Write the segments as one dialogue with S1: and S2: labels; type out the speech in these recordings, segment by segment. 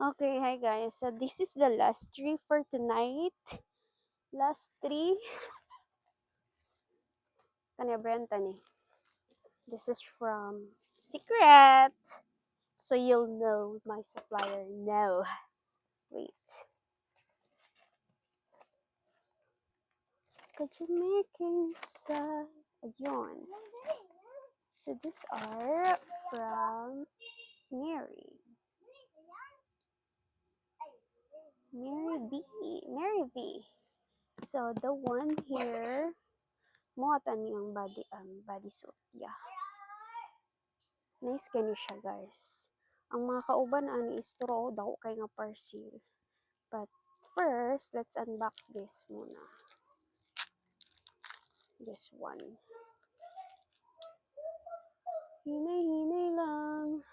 S1: Okay, hi guys. So this is the last tree for tonight. Last tree. Kanya Brenta ni. This is from Secret. So you'll know my supplier. No. Wait. Could you making sa ayun. So these are from Mary. Mary B. Mary V. So the one here, muatan yung bodysuit. Yeah. Nice kani siya, guys. Ang mga kauban ani is turo daw kay nga parcel. But first, let's unbox this muna. This one. Hinay-hinay lang.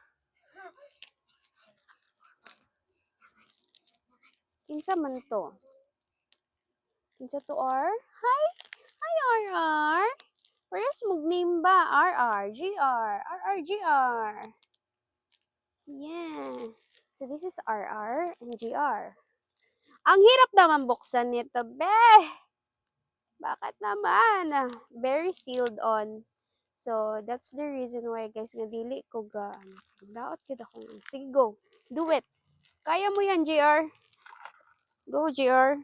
S1: Kinsa man to? Kinsa to R? Hi! Hi, RR! Where's mag-name ba? RR, GR, RR, GR. Yeah. So this is RR and GR. Ang hirap naman buksan nito, beh! Bakit naman? Very sealed on. So, that's the reason why, guys, nga dili ko ga, daot kita ko. Sige, go. Do it. Kaya mo yan, JR. Go, JR.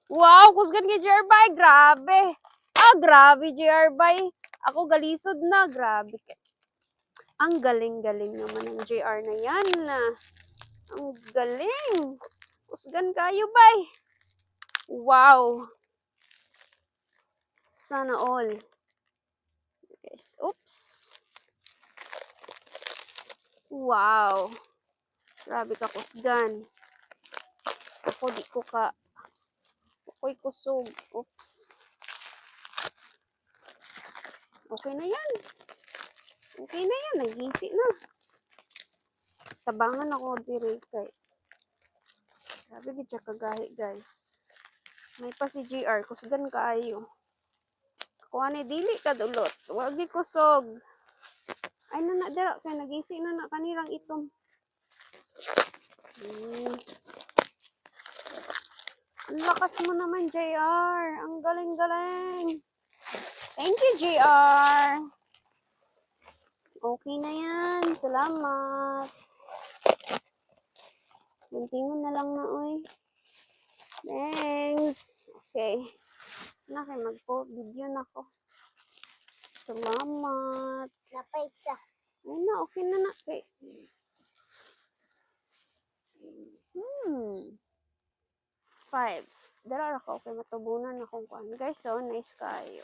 S1: Wow, kusgan kay JR bay. Grabe. Grabe, JR bay. Ako galisod na. Grabe. Ang galing-galing naman ng JR na yan. Ang galing. Kusgan kayo, bay. Wow. Sana all. Guys, oops. Wow. Grabe ka kusgan. Ako di ko ka. Ako'y kusog. Oops. Okay na yan. Okay na yan. Nagisi na. Tabangan ako diri kay. Grabe gid siya kagahi, guys. May pa si GR. Kusgan kaayo. Kuha ni dili ka dulot. Wag di kusog. Ay na dira kay nagisi na kanirang itom. Ang lakas mo naman, JR. Ang galing-galing. Thank you, JR. Okay na yan. Salamat. Muntingan na lang na, oy. Thanks. Okay. Nakay magpo-video na ko. Salamat.
S2: Napay isa.
S1: Ay na, okay na na. Okay. Five. Dara ka, okay, matubunan akong kuan. Guys, so, nice kayo.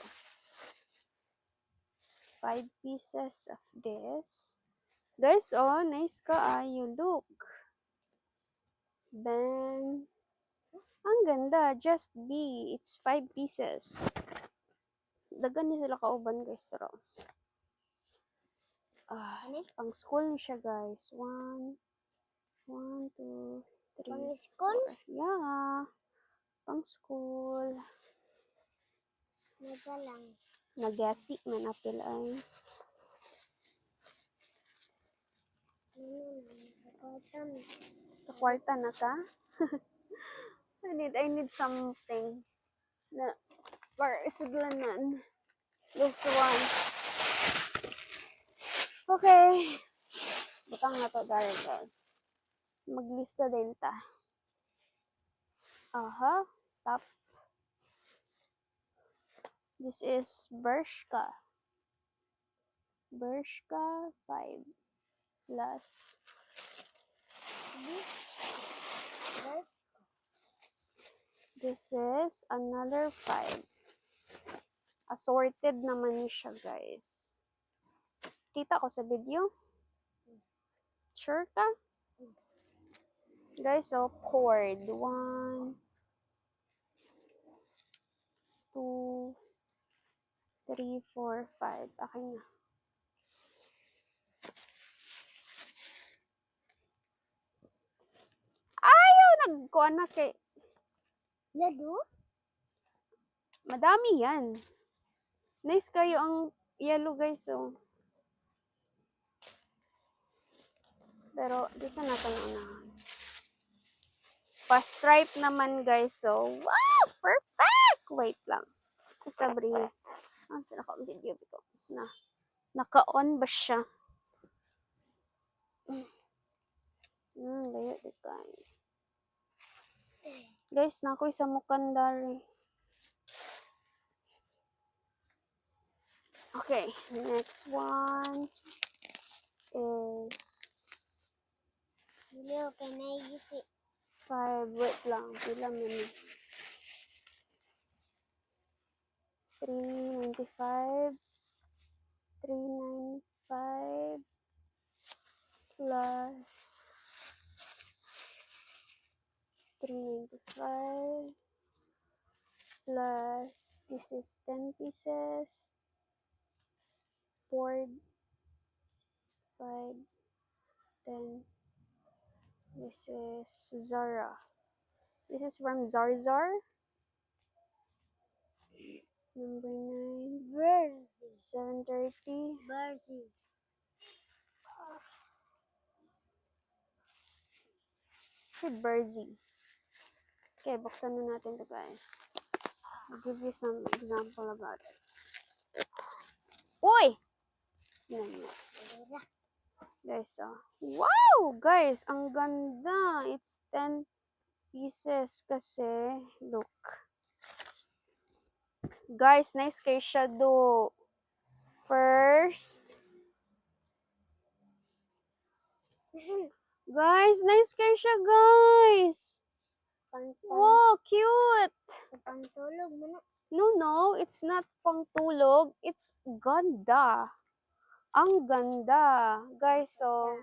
S1: 5 pieces of this. Guys, oh, nice kaayo. Look. Bang. Ang ganda. Just be. It's 5 pieces. Dagan niya sila kauban, guys. Pero, pang school ni siya, guys. 1, 2, 3,
S2: Pang school?
S1: 4. Yeah. Pang school.
S2: Naga lang.
S1: Nagasi man apil ay. Kakwarta na ka? I need something na para isudlanan. This one. Okay. Butang na to, guys. Maglista din ta. Aha. Top. This is Bershka. Bershka 5 plus. This is another 5. Assorted naman niya siya, guys. Kita ko sa video? Sure ka? Guys, so cord. 1, 2, 3, 4, 5. Akin na. Ayaw, nagkuha na kay.
S2: Lado?
S1: Madami yan. Nice kayo ang yellow, guys, so. Pero, di sa natin unahan. Pa-stripe naman, guys. So, wow! Perfect! Wait lang. Sabri. Saan ako ang video ko? Naka-on ba siya? Layo di tayo. Guys, nakoy sa mukandari. Okay, next one is
S2: Hello, can I use it?
S1: 5. Wait lang, pila man. 395. 395 plus 395 plus this is 10 pieces. 4, 5, 10. This is Zara. This is from Zarzar. Number 9.
S2: Verzi.
S1: 730.
S2: Verzi.
S1: Si Berzi. Okay, buksan na natin to, guys. I'll give you some example about it. Uy! Yan. Guys, wow! Guys, ang ganda. It's 10 pieces kasi, look. Guys, nice kay shadow. First. Guys, nice kay siya, guys. Wow, cute.
S2: Pantulog mo na.
S1: No, it's not pangtulog. It's ganda. Ang ganda. Guys, so,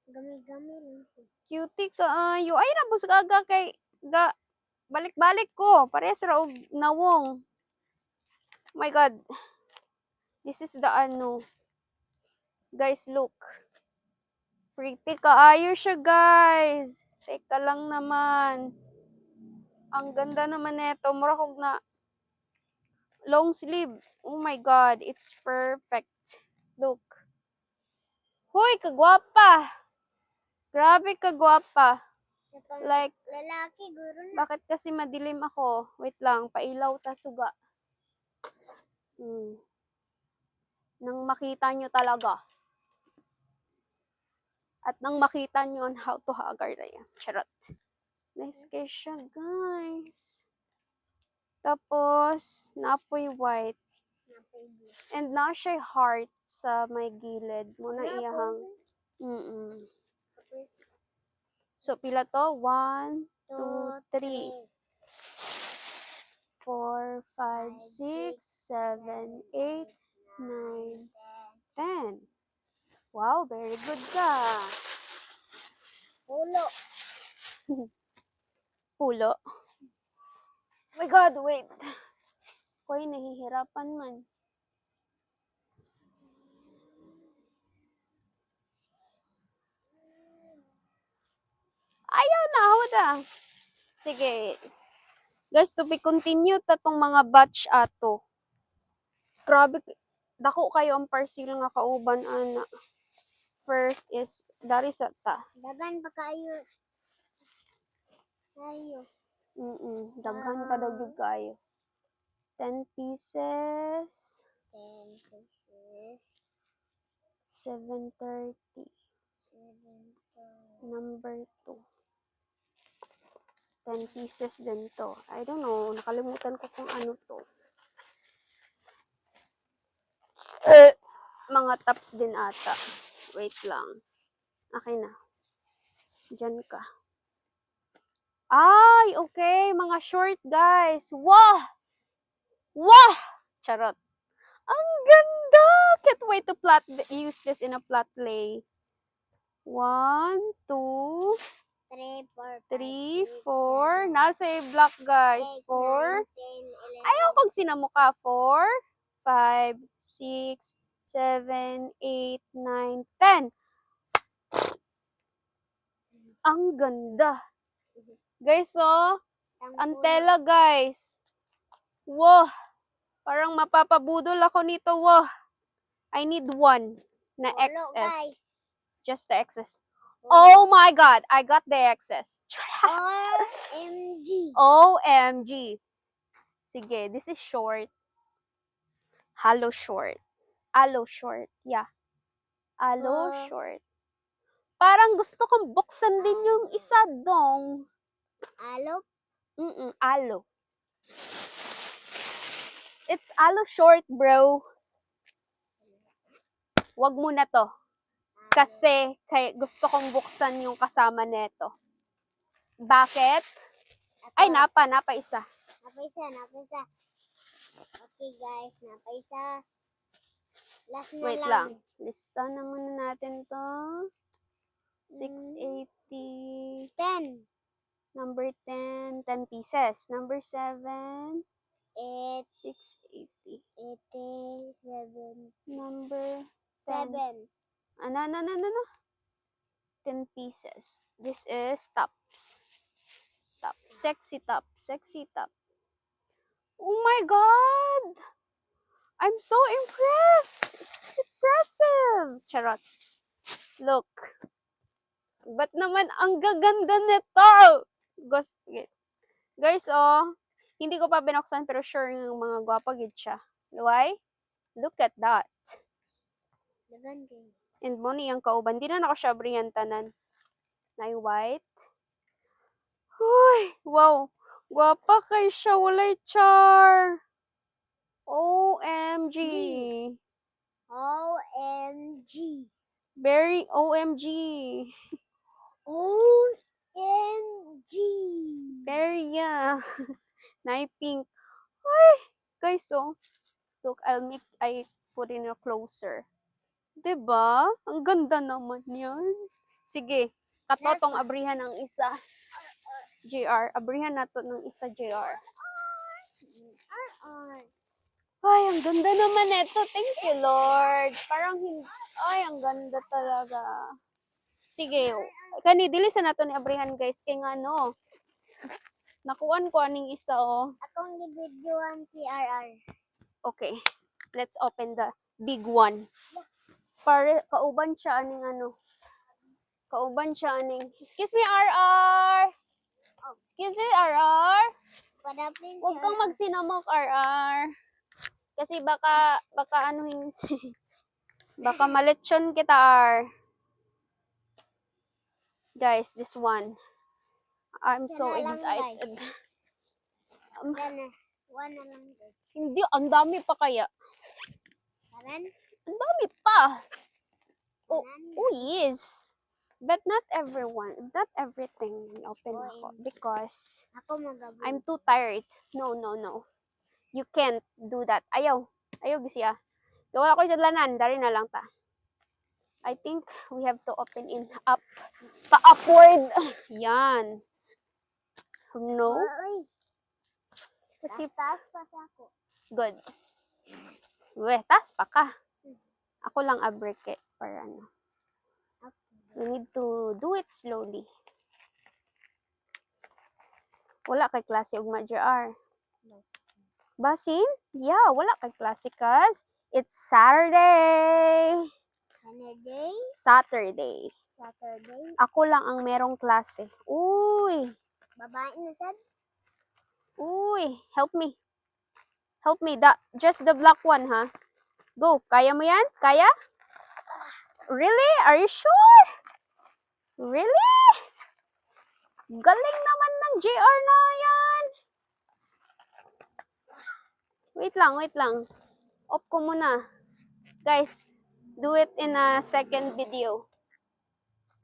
S2: Gami-gami lang siya.
S1: cutie ka. Ay, nabos gaga kay, balik-balik ko. Parehas ra og nawong. Oh my God. This is the ano. Guys, look. Pretty kaayo siya, guys. Teka lang naman. Ang ganda naman nito. Mura kog na long sleeve. Oh my God. It's perfect. Look. Hoy, kagwapa. Grabe kagwapa. Like,
S2: Lalaki, guro na.
S1: bakit kasi madilim ako? Wait lang, pailaw ta suga. Nang makita nyo talaga. At nang makita nyo on how to hagar na yan. Charot. Nice case siya, guys. Tapos, napoy white. And na siya heart sa may gilid. Muna iyahang. So, pila to? 1, 2, 3. 4, 5, 6, 7, 8, 9, 10. Wow, very good ka.
S2: Pulo.
S1: Pulo. Oh my God, wait. Ko'y nahihirapan man. Ayaw na, hawada. Sige. Guys, to be continued tatong mga batch ato. Grabe, dako kayo ang parcel nga kauban, ana. First is, dari sa ta.
S2: Dagan pa kayo. Ayo.
S1: Daghan pa daw gyud kayo. 10 pieces.
S2: 10 pieces.
S1: 730.
S2: 7.
S1: Number 2. 10 pieces din to. I don't know. Nakalimutan ko kung ano to. Mga tops din ata. Wait lang. Okay na. Diyan ka. Ay, okay. Mga short, guys. Wow! Wow! Charot. Ang ganda! Can't wait to use this in a plot lay. 1, 2, 3, 4. Nasa block, guys. 4. Ayaw kong sinamuka. 4, 5, 6, 7, 8, 9, 10. Ang ganda. Guys, ang tela, guys. Wow. Parang mapapabudol ako nito. Wow. I need one na XS. Just the XS. Oh my God, I got the excess.
S2: OMG.
S1: OMG. Sige, this is short. Halo short. Alo short. Yeah. Alo
S2: Oh.
S1: short. Parang gusto kong buksan din yung isa dong.
S2: Alop.
S1: Alo. It's alo short, bro. Wag mo na to. Kasi gusto kong buksan yung kasama neto. Bakit? Ay, napa isa.
S2: Napa isa. Okay guys, napa isa. Last na
S1: Wait lang. Lista na muna natin to. 680.
S2: 10.
S1: Number 10. 10 pieces. Number 7.
S2: 8.
S1: 680.
S2: 7.
S1: Number 10.
S2: 7.
S1: Ano? 10 pieces. This is tops. Top. Sexy top. Sexy top. Oh my God! I'm so impressed! It's impressive! Charot. Look. Ba't naman ang gaganda nito? Guys, oh. Hindi ko pa binuksan pero sure yung mga gwapa gid siya. Why? Look at that. And mo niyang kauban. Di na ako siya bringan tanan. Na white. Huy! Wow! Gwapa kay siya. Walay char. OMG.
S2: OMG.
S1: Very OMG.
S2: OMG.
S1: Very, yeah. Nai pink. Ay! Guys, oh. Look, I put in a closer. Diba? Ang ganda naman yan. Sige. Katotong abrihan ng isa. JR. Abrihan nato ng isa, JR. Ay, ang ganda naman ito. Thank you, Lord. Parang hindi. Ay, ang ganda talaga. Sige. Kani, dili sa nato ni abrihan, guys. Kaya nga, no. Nakuan ko aning isa, oh.
S2: Akong gibidyoan si RR.
S1: Okay. Let's open the big one. Para, kauban siya aning ano. Kauban siya aning. Excuse me, RR. Excuse me, RR.
S2: Padapin
S1: Huwag kang magsinamok, RR. Kasi baka anuhin. Baka malechon kita, R. Guys, this one. I'm so excited.
S2: One na lang.
S1: Hindi, ang dami pa kaya.
S2: Karan?
S1: Ang dami pa. Oh, yes. But not everything open ako. Because I'm too tired. No. You can't do that. Ayaw siya. Wala ko siya lanan. Dari na lang ta. I think we have to open in up. Pa-upward. Yan. No?
S2: Taas pa sa ako.
S1: Good. Weh, taas pa ka. Ako lang abrike para ano. You need to do it slowly. Wala kay klase ug ma-JR. Basin? Yeah, wala kay klase cause it's Saturday. Saturday. Ako lang ang merong klase. Uy.
S2: Babae na sad?
S1: Uy, help me. Help me. Just the black one, ha? Go. Kaya mo yan? Kaya? Really? Are you sure? Really? Galing naman ng JR na yan. Wait lang. Off ko muna. Guys, do it in a second video.